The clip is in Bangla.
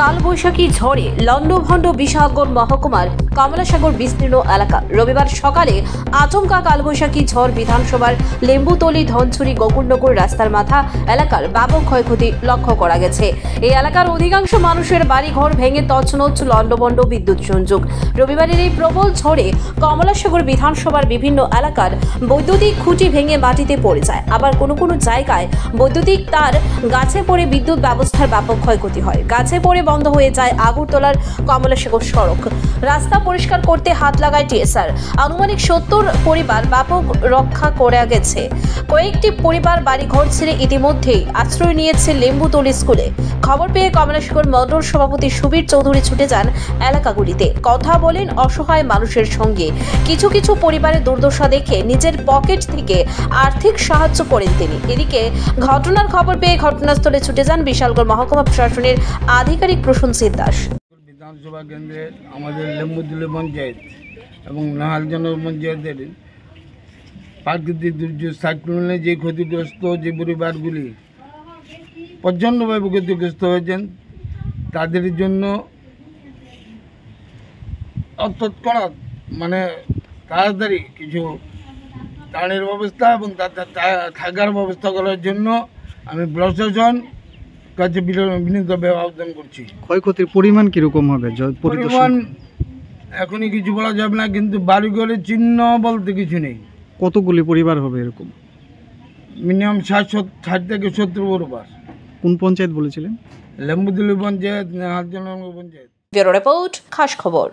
কালবৈশাখী ঝড়ে লন্ডভন্ড বিশালগড় মহকুমার কমলাসাগর বিস্তীর্ণ এলাকা। রবিবার সকালে আচমকা কালবৈশাখী ঝড় বিধানসভার লেম্বুতলী ধনছড়ি গোকুলনগর রাস্তার মাথা এলাকার ব্যাপক ক্ষয়ক্ষতি লক্ষ্য করা গেছে। এই এলাকার অধিকাংশ মানুষের বাড়িঘর ভেঙে তছনছ, লন্ডভন্ড বিদ্যুৎ সংযোগ। রবিবারের এই প্রবল ঝড়ে কমলাসাগর বিধানসভার বিভিন্ন এলাকার বৈদ্যুতিক খুঁটি ভেঙে মাটিতে পড়ে যায়। আবার কোনো কোনো জায়গায় বৈদ্যুতিক তার গাছে পড়ে বিদ্যুৎ ব্যবস্থার ব্যাপক ক্ষয়ক্ষতি হয়। গাছে পড়ে বন্ধ হয়ে যায় আগরতলার কমলাসাগর সড়ক। রাস্তা পরিষ্কার করতে হাত লাগায় টিএসআর। আনুমানিক 70 পরিবার ব্যাপক রক্ষা করে গেছে। কয়েকটি পরিবার বাড়িঘর ছেড়ে ইতিমধ্যেই আশ্রয় নিয়েছে লেম্বুতলী স্কুলে। খবর পেয়ে কমলাসাগর মণ্ডল সভাপতি সুবীর চৌধুরী ছুটে যান এলাকাগুলিতে। কথা বলেন অসহায় মানুষের সঙ্গে। কিছু কিছু পরিবারের দুর্দশা দেখে নিজের পকেট থেকে আর্থিক সাহায্য করেন তিনি। এদিকে ঘটনার খবর পেয়ে ঘটনাস্থলে ছুটে যান বিশালগড় মহকুমা প্রশাসনের আধিকারিক প্রশান্ত দাস। বিধানসভা কেন্দ্রে আমাদের লেম্বুতলী পঞ্চায়েত এবং নাহালজন পঞ্চায়েতের প্রাকৃতিক দুর্যোগ সাইক্লোনে যে ক্ষতিগ্রস্ত যে পরিবারগুলি প্রচণ্ডভাবে ক্ষতিগ্রস্ত হয়েছেন তাদের জন্য তৎক্ষণাৎ তাড়াতাড়ি কিছু ত্রাণের ব্যবস্থা এবং থাকার ব্যবস্থা করার জন্য আমি প্রশাসন কাছে বিনীতভাবে আবেদন করছি। ক্ষয়ক্ষতির পরিমাণ কিরকম হবে? পরিমাণ এখনই কিছু বলা যাবে না, কিন্তু বাড়িঘরের চিহ্ন বলতে কিছু নেই। কতগুলি পরিবার হবে এরকম? মিনিমাম 60 থেকে 70 পরিবার। কোন পঞ্চায়েত বলেছিলেন? লেম্বুতলী পঞ্চায়েত, নাহালজন পঞ্চায়েত। ব্যুরো রিপোর্ট, খাস খবর।